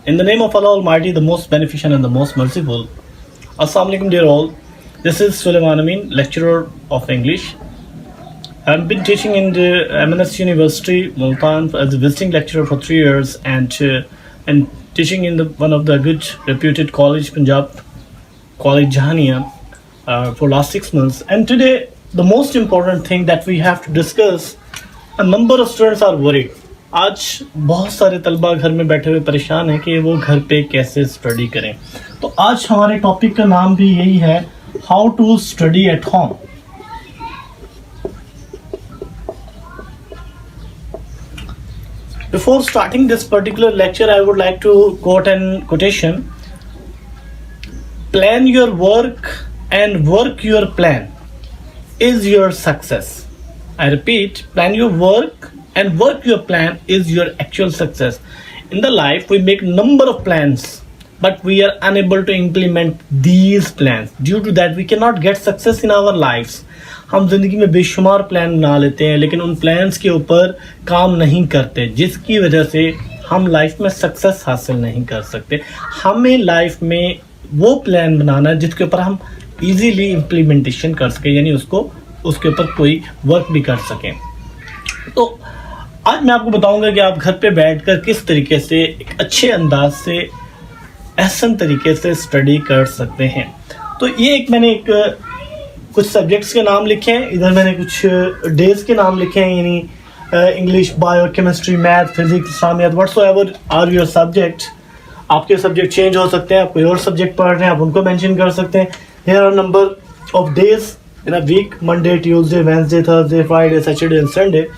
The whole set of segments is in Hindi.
In the name of Allah Almighty, the most beneficent and the most merciful. Assalamu alaikum, dear all. This is Sulaiman Amin, lecturer of English. I've been teaching in the MNS University, Multan, as a visiting lecturer for 3 years, and teaching in one of the good reputed college, Punjab College Jahania, for last 6 months. And today, the most important thing that we have to discuss, a number of students are worried. आज बहुत सारे तलबा घर में बैठे हुए परेशान हैं कि वो घर पे कैसे स्टडी करें. तो आज हमारे टॉपिक का नाम भी यही है, how to study at home. Before starting this particular lecture, I would like to quote an quotation. Plan your work and work your plan is your success. I repeat, plan your work and work your plan is your actual success. In the life, we make number of plans, but we are unable to implement these plans. Due to that, we cannot get success in our lives. हम जिंदगी में बेशुमार प्लान बना लेते हैं, लेकिन उन प्लान्स के ऊपर काम नहीं करते, जिसकी वजह से हम लाइफ में सक्सेस हासिल नहीं कर सकते. हमें लाइफ में वो प्लान बनाना है जिसके ऊपर हम इजीली इम्प्लीमेंटेशन कर सकें, यानी उसके ऊपर कोई वर्क भी कर सकें. तो आज मैं आपको बताऊंगा कि आप घर पे बैठकर किस तरीके से एक अच्छे अंदाज से एहसन तरीके से स्टडी कर सकते हैं. तो ये मैंने कुछ सब्जेक्ट्स के नाम लिखे हैं, इधर मैंने कुछ डेज के नाम लिखे हैं, यानी English, bio, chemistry, math, physics, Islamiyat, whatsoever are your subject. आपके सब्जेक्ट चेंज हो सकते हैं, आप कोई और सब्जेक्ट पढ़ रहे हैं, आप उनको मेंशन कर सकते हैं. Here are number of days in a week: Monday, Tuesday, Wednesday, Thursday, Friday, Saturday and Sunday.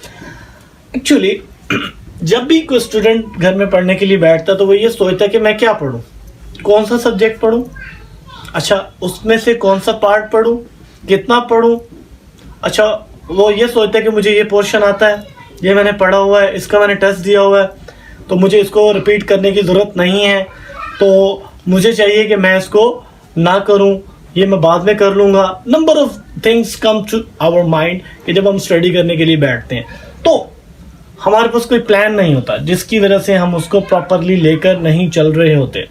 Actually जब भी कोई स्टूडेंट घर में पढ़ने के लिए बैठता है तो वो ये सोचता है कि मैं क्या पढूं, कौन सा सब्जेक्ट पढूं, अच्छा उसमें से कौन सा पार्ट पढूं, कितना पढूं. अच्छा वो ये सोचता है कि मुझे ये पोर्शन आता है, ये मैंने पढ़ा हुआ है, इसका मैंने टेस्ट दिया हुआ है, तो मुझे इसको रिपीट करने की ज़रूरत नहीं है, तो मुझे चाहिए कि मैं इसको ना करूं, ये मैं बाद में कर लूँगा. Number of things come to our mind कि जब हम स्टडी करने के लिए बैठते हैं तो हमारे पास कोई प्लान नहीं होता, जिसकी वजह से हम उसको प्रॉपरली लेकर नहीं चल रहे होते.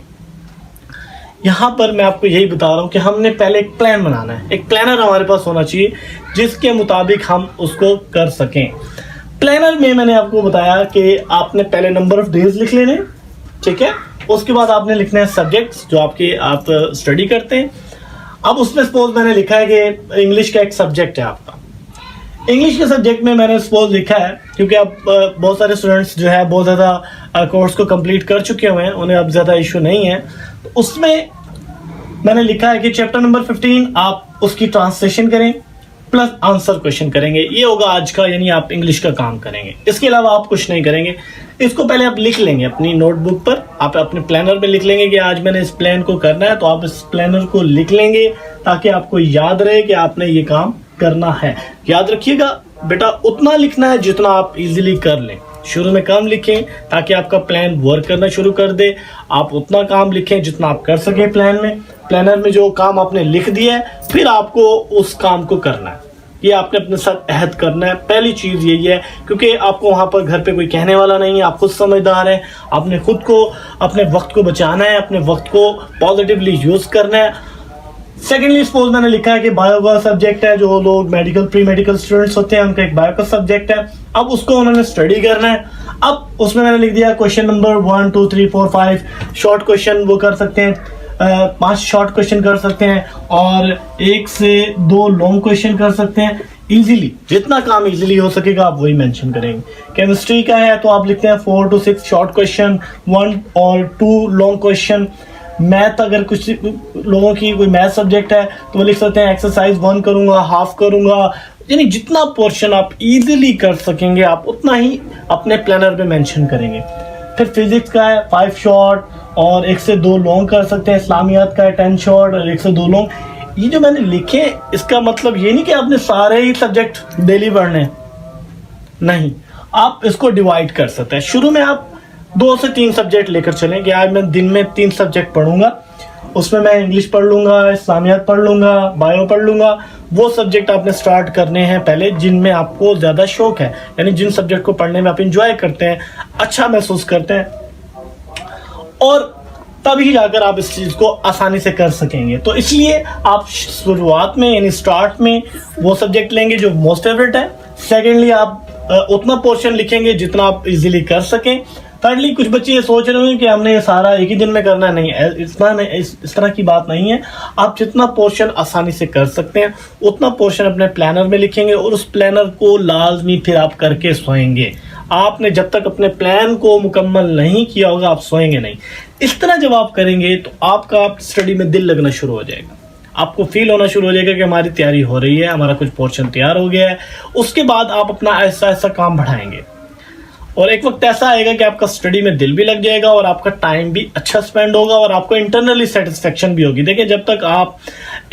यहाँ पर मैं आपको यही बता रहा हूँ कि हमने पहले एक प्लान बनाना है, एक प्लानर हमारे पास होना चाहिए जिसके मुताबिक हम उसको कर सकें. प्लानर में मैंने आपको बताया कि आपने पहले नंबर ऑफ डेज लिख लेने, ठीक है. उसके बाद आपने लिखने हैं सब्जेक्ट्स जो आप स्टडी करते हैं. अब उसमें सपोज मैंने लिखा है कि इंग्लिश का एक सब्जेक्ट है आपका. इंग्लिश के सब्जेक्ट में मैंने सपोज लिखा है, क्योंकि अब बहुत सारे स्टूडेंट्स जो है बहुत ज़्यादा कोर्स को कंप्लीट कर चुके हुए हैं, उन्हें अब ज़्यादा इशू नहीं है. तो उसमें मैंने लिखा है कि चैप्टर नंबर 15 आप उसकी ट्रांसलेशन करें प्लस आंसर क्वेश्चन करेंगे. ये होगा आज का, यानी आप इंग्लिश का काम करेंगे. इसके अलावा आप कुछ नहीं करेंगे. इसको पहले आप लिख लेंगे अपनी नोटबुक पर, आप अपने प्लानर में लिख लेंगे कि आज मैंने इस प्लान को करना है, तो आप इस प्लानर को लिख लेंगे ताकि आपको याद रहे कि आपने ये काम करना है. याद रखिएगा बेटा, उतना लिखना है जितना आप इजीली कर लें. शुरू में कम लिखें ताकि आपका प्लान वर्क करना शुरू कर दे. आप उतना काम लिखें जितना आप कर सकें प्लानर में जो काम आपने लिख दिया है, फिर आपको उस काम को करना है. ये आपने अपने साथ अहद करना है. पहली चीज़ यही है, क्योंकि आपको वहाँ पर घर पे कोई कहने वाला नहीं है, आप खुद समझदार हैं. आपने खुद को, अपने वक्त को बचाना है, अपने वक्त को पॉजिटिवली यूज़ करना है. सेकेंडली सपोज मैंने लिखा है कि बायो का सब्जेक्ट है, जो लोग मेडिकल, प्री मेडिकल स्टूडेंट्स होते हैं उनका एक बायो का सब्जेक्ट है. अब उसको उन्होंने स्टडी करना है. अब उसमें मैंने लिख दिया क्वेश्चन नंबर 1, 2, 3, 4, 5 शॉर्ट क्वेश्चन वो कर सकते हैं, 5 शॉर्ट क्वेश्चन कर सकते हैं और 1 से 2 लॉन्ग क्वेश्चन कर सकते हैं. इजीली जितना काम इजीली हो सकेगा आप वही मेंशन करेंगे. केमिस्ट्री का है तो आप लिखते हैं 4 to 6 शॉर्ट क्वेश्चन, 1 और 2 लॉन्ग क्वेश्चन. मैथ, अगर कुछ लोगों की कोई मैथ सब्जेक्ट है तो वो लिख सकते हैं एक्सरसाइज 1 करूंगा, हाफ करूंगा. यानी जितना पोर्शन आप इजीली कर सकेंगे आप उतना ही अपने प्लानर पे मेंशन करेंगे. फिर फिजिक्स का है 5 शॉर्ट और 1 से 2 लॉन्ग कर सकते हैं. इस्लामियत का है 10 शॉर्ट और 1 से 2 लॉन्ग. ये जो मैंने लिखे, इसका मतलब ये नहीं कि आपने सारे ही सब्जेक्ट डेली पढ़ने, नहीं, आप इसको डिवाइड कर सकते हैं. शुरू में आप 2 से 3 सब्जेक्ट लेकर चलें कि आज मैं दिन में 3 सब्जेक्ट पढ़ूंगा. उसमें मैं इंग्लिश पढ़ लूंगा, इस्लामियत पढ़ लूंगा, बायो पढ़ लूंगा. वो सब्जेक्ट आपने स्टार्ट करने हैं पहले जिनमें आपको ज़्यादा शौक है, यानी जिन सब्जेक्ट को पढ़ने में आप इंजॉय करते हैं, अच्छा महसूस करते हैं. और तभी जाकर आप इस चीज़ को आसानी से कर सकेंगे। तो इसलिए आप शुरुआत में यानी स्टार्ट में वो सब्जेक्ट लेंगे जो मोस्ट फेवरेट है। सेकेंडली आप उतना पोर्शन लिखेंगे जितना आप इजीली कर सकें। थर्डली कुछ बच्चे ये सोच रहे होंगे कि हमने ये सारा एक ही दिन में करना नहीं, इस तरह की बात नहीं है। आप जितना पोर्शन आसानी से कर सकते हैं उतना पोर्शन अपने प्लानर में लिखेंगे और उस प्लानर को लाजमी फिर आप करके सोएंगे। आपने जब तक अपने प्लान को मुकम्मल नहीं किया होगा आप सोएंगे नहीं। इस तरह जब आप करेंगे तो आपका स्टडी में दिल लगना शुरू हो जाएगा, आपको फील होना शुरू हो जाएगा कि हमारी तैयारी हो रही है, हमारा कुछ पोर्शन तैयार हो गया है। उसके बाद आप अपना ऐसा ऐसा काम बढ़ाएंगे और एक वक्त ऐसा आएगा कि आपका स्टडी में दिल भी लग जाएगा और आपका टाइम भी अच्छा स्पेंड होगा और आपको इंटरनली सेटिस्फेक्शन भी होगी। देखिए, जब तक आप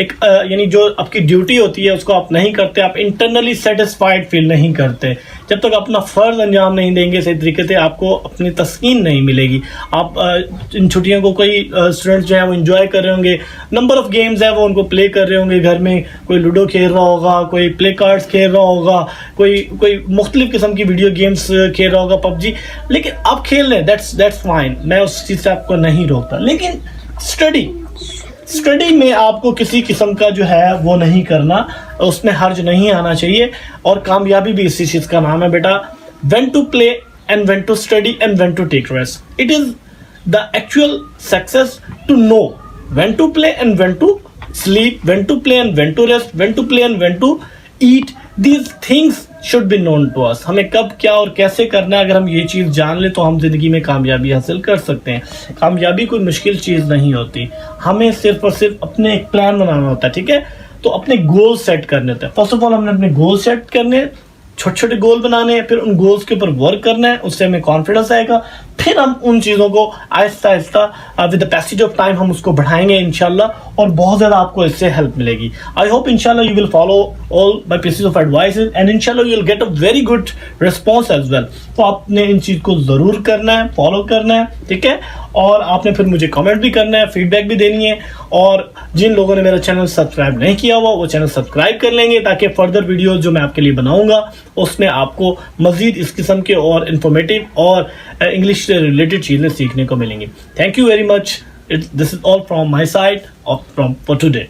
एक यानी जो आपकी ड्यूटी होती है उसको आप नहीं करते, आप इंटरनली सेटिस्फाइड फील नहीं करते। जब तक अपना फ़र्ज अंजाम नहीं देंगे सही तरीके से, आपको अपनी तस्कीन नहीं मिलेगी। आप इन छुट्टियों को कई स्टूडेंट्स जो हैं वो एंजॉय कर रहे होंगे, नंबर ऑफ गेम्स है वो उनको प्ले कर रहे होंगे घर में। कोई लूडो खेल रहा होगा, कोई प्ले कार्ड्स खेल रहा होगा, कोई मुख्तलिफ किस्म की वीडियो गेम्स खेल रहा होगा, पबजी। लेकिन आप खेल रहे हैं, दैट्स फाइन, मैं उस चीज़ से आपको नहीं रोकता। लेकिन स्टडी में आपको किसी किस्म का जो है वो नहीं करना, उसमें हर्ज नहीं आना चाहिए। और कामयाबी भी इसी चीज़ का नाम है बेटा, when to play and when to study and when to take rest. It is the actual success to know when to play and when to sleep, when to play and when to rest, when to play and when to eat. These things should be known to us. हमें कब क्या और कैसे करना है, अगर हम ये चीज़ जान ले तो हम जिंदगी में कामयाबी हासिल कर सकते हैं। कामयाबी कोई मुश्किल चीज़ नहीं होती, हमें सिर्फ और सिर्फ अपने एक प्लान बनाना होता है। ठीक है, तो अपने गोल सेट करने होते हैं। फर्स्ट ऑफ ऑल हमने अपने गोल सेट करने, छोटे छोटे गोल बनाने हैं, फिर उन गोल्स के ऊपर वर्क करना है, उससे हमें कॉन्फिडेंस आएगा। फिर हम उन चीज़ों को Aahista Aahista with the passage of time हम उसको बढ़ाएंगे इंशाल्लाह, और बहुत ज़्यादा आपको इससे हेल्प मिलेगी। आई होप इंशाल्लाह you will follow all my pieces of advices and इंशाल्लाह you will get a very good response as well. तो आपने इन चीज़ को ज़रूर करना है, फॉलो करना है, ठीक है। और आपने फिर मुझे कमेंट भी करना है, फीडबैक भी देनी है। और जिन लोगों ने मेरा चैनल सब्सक्राइब नहीं किया हुआ वो चैनल सब्सक्राइब कर लेंगे, ताकि फर्दर वीडियोस जो मैं आपके लिए बनाऊंगा उसमें आपको मजीद इस किस्म के और इंफॉर्मेटिव और इंग्लिश से रिलेटेड चीज़ें सीखने को मिलेंगी। Thank you very much. This is all from my side for today.